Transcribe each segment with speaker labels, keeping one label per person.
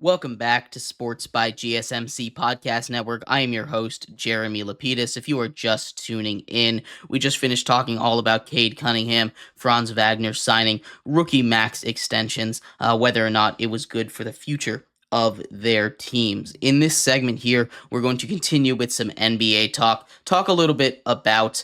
Speaker 1: Welcome back to Sports by GSMC Podcast Network. I am your host, Jeremy Lapidus. If you are just tuning in, we just finished talking all about Cade Cunningham, Franz Wagner signing rookie max extensions, whether or not it was good for the future of their teams. In this segment here, we're going to continue with some NBA talk a little bit about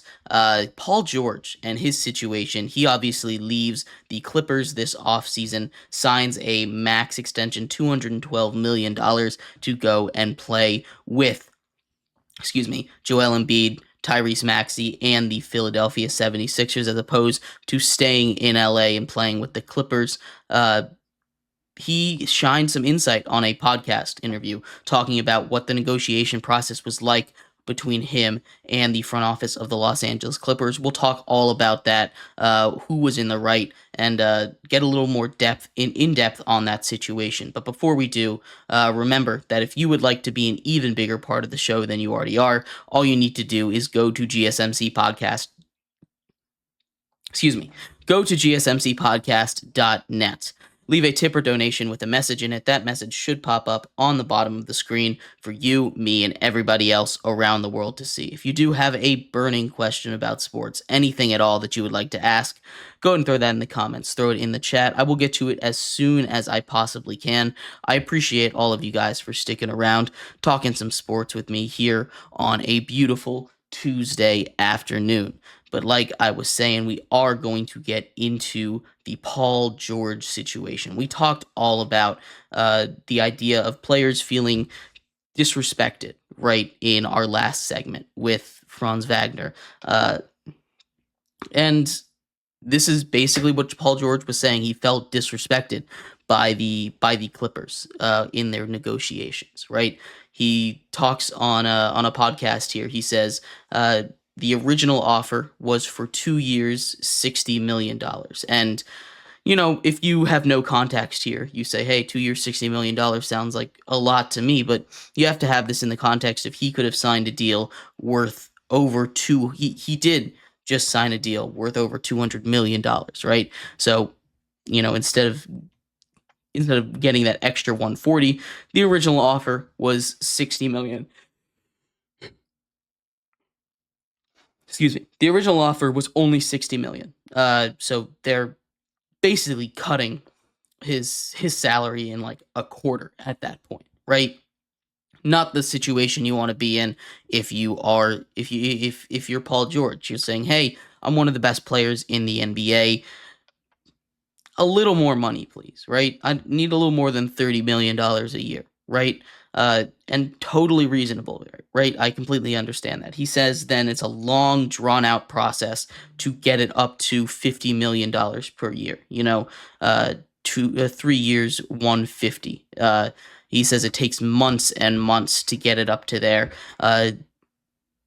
Speaker 1: Paul George and his situation. He obviously leaves the Clippers this offseason, signs a max extension, $212 million to go and play with, Joel Embiid, Tyrese Maxey, and the Philadelphia 76ers, as opposed to staying in LA and playing with the Clippers. He shined some insight on a podcast interview talking about what the negotiation process was like between him and the front office of the Los Angeles Clippers. We'll talk all about that, who was in the right, and get a little more in depth on that situation. But before we do, remember that if you would like to be an even bigger part of the show than you already are, all you need to do is go to gsmcpodcast.net. Leave a tip or donation with a message in it. That message should pop up on the bottom of the screen for you, me, and everybody else around the world to see. If you do have a burning question about sports, anything at all that you would like to ask, go ahead and throw that in the comments. Throw it in the chat. I will get to it as soon as I possibly can. I appreciate all of you guys for sticking around, talking some sports with me here on a beautiful Tuesday afternoon. But like I was saying, we are going to get into the Paul George situation. We talked all about the idea of players feeling disrespected, right, in our last segment with Franz Wagner. And this is basically what Paul George was saying. He felt disrespected by the Clippers in their negotiations, right? He talks on a podcast here. He says the original offer was for 2 years, $60 million. And, if you have no context here, you say, hey, 2 years, $60 million sounds like a lot to me, but you have to have this in the context of he could have signed a deal worth over he did just sign a deal worth over $200 million, right? So, instead of getting that extra 140, the original offer was 60 million. The original offer was only 60 million. So they're basically cutting his salary in like a quarter at that point, right? Not the situation you want to be in if you're Paul George. You're saying, "Hey, I'm one of the best players in the NBA. A little more money, please," right? I need a little more than $30 million a year, right? And totally reasonable, right? I completely understand that. He says then it's a long, drawn-out process to get it up to $50 million per year, 3 years, 150. He says it takes months and months to get it up to there.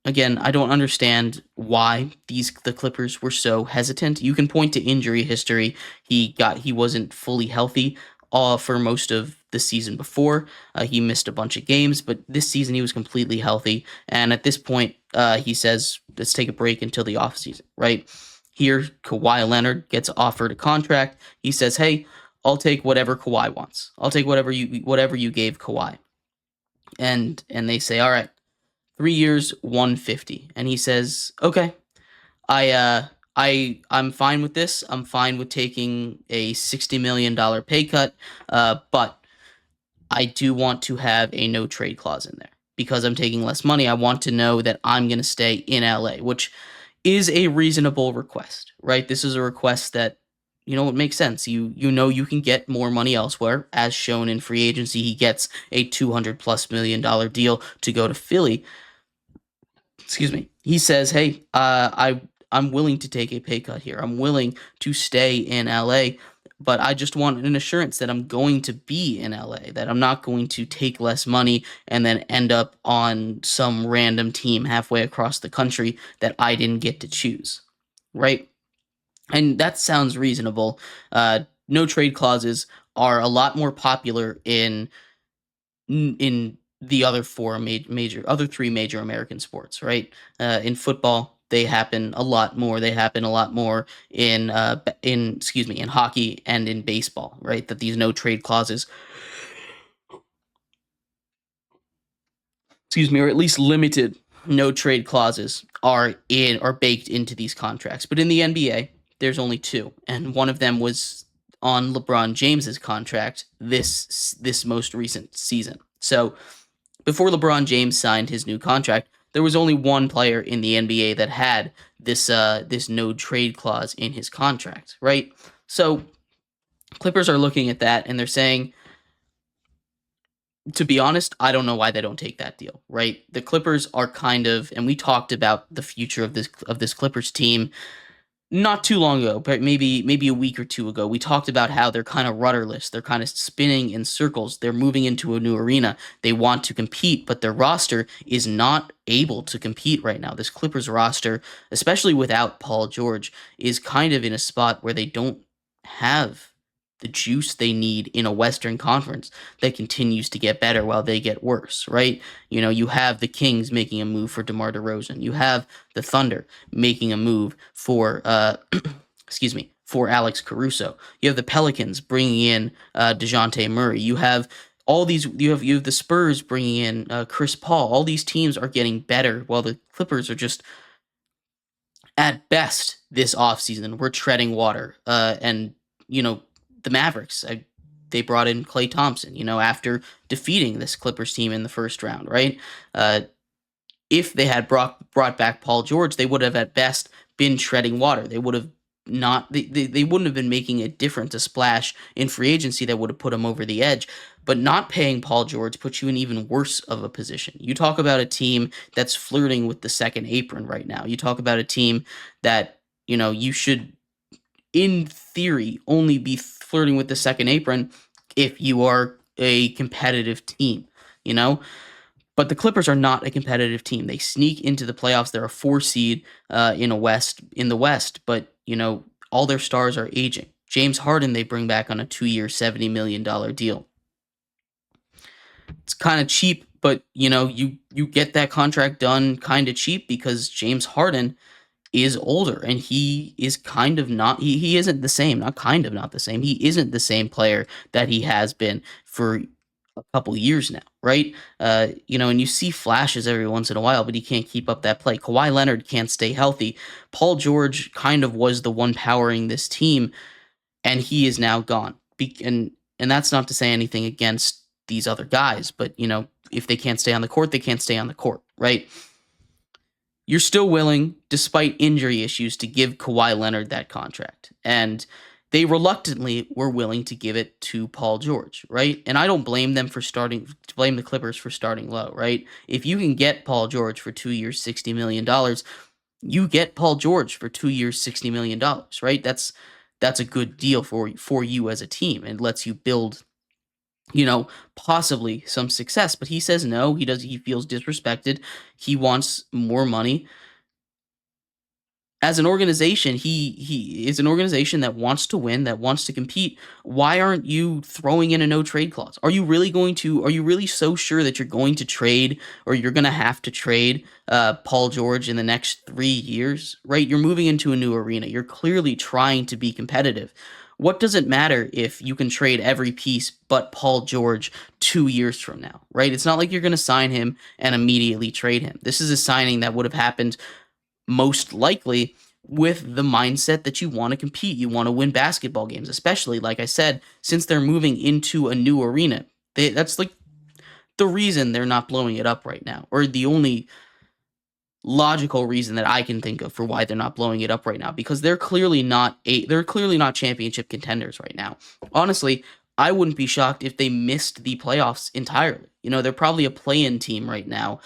Speaker 1: Again, I don't understand why the Clippers were so hesitant. You can point to injury history. He wasn't fully healthy for most of the season before. He missed a bunch of games, but this season he was completely healthy. And at this point, he says, let's take a break until the offseason, right? Here, Kawhi Leonard gets offered a contract. He says, hey, I'll take whatever Kawhi wants. I'll take whatever you gave Kawhi. And they say, all right, 3 years, 150. And he says, okay, I'm fine with this. I'm fine with taking a $60 million pay cut, but I do want to have a no trade clause in there because I'm taking less money. I want to know that I'm going to stay in LA, which is a reasonable request, right? This is a request that, it makes sense. You can get more money elsewhere. As shown in free agency, he gets a $200+ million deal to go to Philly. He says, hey, I'm willing to take a pay cut here. I'm willing to stay in LA, but I just want an assurance that I'm going to be in LA, that I'm not going to take less money and then end up on some random team halfway across the country that I didn't get to choose, right? And that sounds reasonable. No trade clauses are a lot more popular in the other three major American sports, right? In football, they happen a lot more. They happen a lot more in hockey and in baseball, right? That these no trade clauses excuse me, or at least limited no trade clauses are baked into these contracts. But in the NBA, there's only two, and one of them was on LeBron James's contract this most recent season. So before LeBron James signed his new contract, there was only one player in the NBA that had this no trade clause in his contract, right? So Clippers are looking at that and they're saying, to be honest, I don't know why they don't take that deal, right? The Clippers are kind of, and we talked about the future of this Clippers team not too long ago, but maybe a week or two ago. We talked about how they're kind of rudderless. They're kind of spinning in circles. They're moving into a new arena. They want to compete, but their roster is not able to compete right now. This Clippers roster, especially without Paul George, is kind of in a spot where they don't have the juice they need in a Western Conference that continues to get better while they get worse, right? You know, you have the Kings making a move for DeMar DeRozan. You have the Thunder making a move for, excuse me, for Alex Caruso. You have the Pelicans bringing in DeJounte Murray. You have all these. You have the Spurs bringing in Chris Paul. All these teams are getting better, while the Clippers are just at best this offseason. We're treading water, and you know the Mavericks. They brought in Klay Thompson. You know, after defeating this Clippers team in the first round, right? Uh, if they had brought back Paul George, they would have at best been treading water. They would have not they wouldn't have been making a difference, a splash in free agency that would have put them over the edge. But not paying Paul George puts you in even worse of a position. You talk about a team that's flirting with the second apron right now. You talk about a team that, you know, you should in theory only be flirting with the second apron if you are a competitive team, you know? But the Clippers are not a competitive team. They sneak into the playoffs. They're a 4 seed in the West, but you know all their stars are aging. James Harden they bring back on a 2-year, $70 million deal. It's kind of cheap, but you know you get that contract done kind of cheap because James Harden is older and he is kind of not he isn't the same, not kind of not the same. He isn't the same player that he has been for a couple years now, right? You know, and you see flashes every once in a while, but he can't keep up that play. Kawhi Leonard can't stay healthy. Paul George kind of was the one powering this team, and he is now gone. And that's not to say anything against these other guys, but you know, if they can't stay on the court, they can't stay on the court, right? You're still willing, despite injury issues, to give Kawhi Leonard that contract. And they reluctantly were willing to give it to Paul George, right? And I don't blame them for blame the Clippers for starting low, right? If you can get Paul George for 2 years, $60 million, you get Paul George for 2 years, $60 million, right? That's a good deal for you as a team and lets you build, you know, possibly some success. But he says no, he feels disrespected. He wants more money. As an organization, he is an organization that wants to win, that wants to compete. Why aren't you throwing in a no trade clause? Are you really so sure that you're going to trade or you're going to have to trade Paul George in the next 3 years, right? You're moving into a new arena. You're clearly trying to be competitive. What does it matter if you can trade every piece but Paul George 2 years from now, right? It's not like you're going to sign him and immediately trade him. This is a signing that would have happened most likely with the mindset that you want to compete, you want to win basketball games, especially like I said, since they're moving into a new arena. That's like the reason they're not blowing it up right now, or the only logical reason that I can think of for why they're not blowing it up right now, because they're clearly not championship contenders right now. Honestly, I wouldn't be shocked if they missed the playoffs entirely. You know, they're probably a play-in team right now,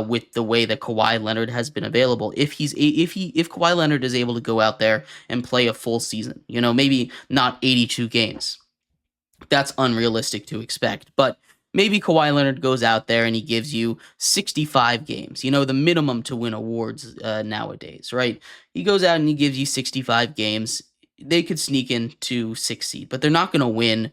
Speaker 1: with the way that Kawhi Leonard has been available. If Kawhi Leonard is able to go out there and play a full season, you know, maybe not 82 games, that's unrealistic to expect. But maybe Kawhi Leonard goes out there and he gives you 65 games, you know, the minimum to win awards nowadays, right? He goes out and he gives you 65 games. They could sneak into 6 seed, but they're not going to win.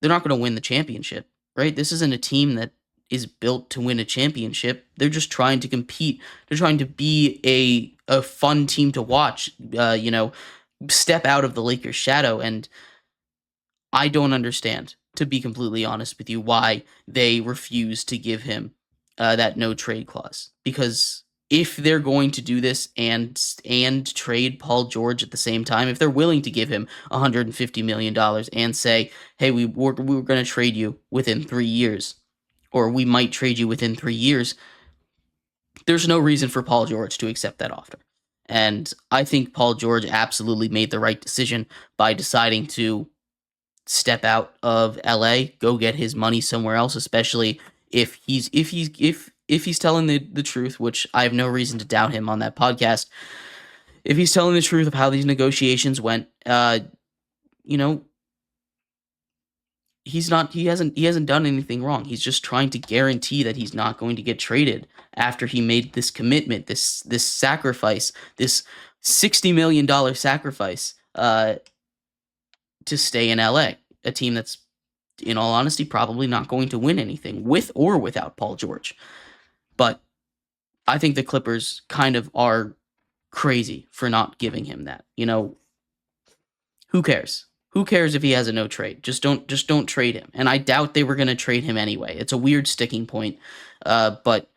Speaker 1: They're not going to win the championship, right? This isn't a team that is built to win a championship. They're just trying to compete. They're trying to be a fun team to watch. You know, step out of the Lakers' shadow, and I don't understand, to be completely honest with you, why they refuse to give him that no trade clause, because if they're going to do this and trade Paul George at the same time, if they're willing to give him $150 million and say, "Hey, we're going to trade you within 3 years, or we might trade you within 3 years," there's no reason for Paul George to accept that offer. And I think Paul George absolutely made the right decision by deciding to step out of LA, go get his money somewhere else, especially if he's telling the truth, which I have no reason to doubt him on that podcast. If he's telling the truth of how these negotiations went, you know, he hasn't done anything wrong. He's just trying to guarantee that he's not going to get traded after he made this commitment, this sacrifice, this $60 million sacrifice to stay in LA, a team that's, in all honesty, probably not going to win anything with or without Paul George. But I think the Clippers kind of are crazy for not giving him that. Who cares? Who cares if he has a no trade? Just don't trade him. And I doubt they were going to trade him anyway. It's a weird sticking point, but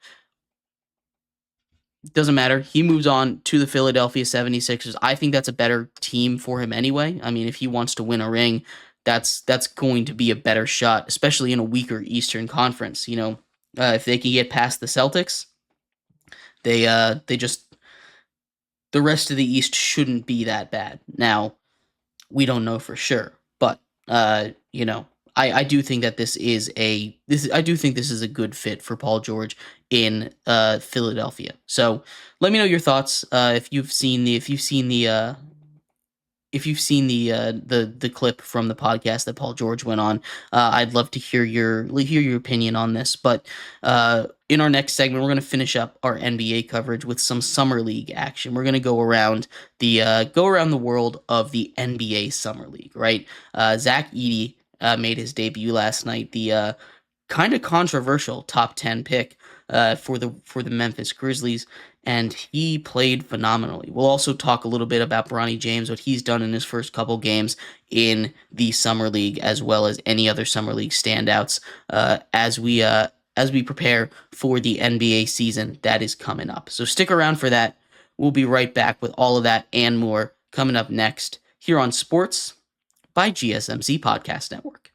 Speaker 1: doesn't matter. He moves on to the Philadelphia 76ers. I think that's a better team for him anyway. I mean, if he wants to win a ring, that's going to be a better shot, especially in a weaker Eastern Conference. If they can get past the Celtics, they just, the rest of the East shouldn't be that bad. Now, we don't know for sure, but I do think that I do think this is a good fit for Paul George in Philadelphia. So let me know your thoughts. If you've seen the clip from the podcast that Paul George went on, I'd love to hear your opinion on this. But in our next segment, we're going to finish up our NBA coverage with some summer league action. We're going to go around the world of the NBA summer league. Right, Zach Edey made his debut last night. The kind of controversial top 10 pick for the Memphis Grizzlies, and he played phenomenally. We'll also talk a little bit about Bronny James, what he's done in his first couple games in the summer league, as well as any other summer league standouts as we prepare for the NBA season that is coming up. So stick around for that. We'll be right back with all of that and more coming up next here on Sports by GSMC Podcast Network.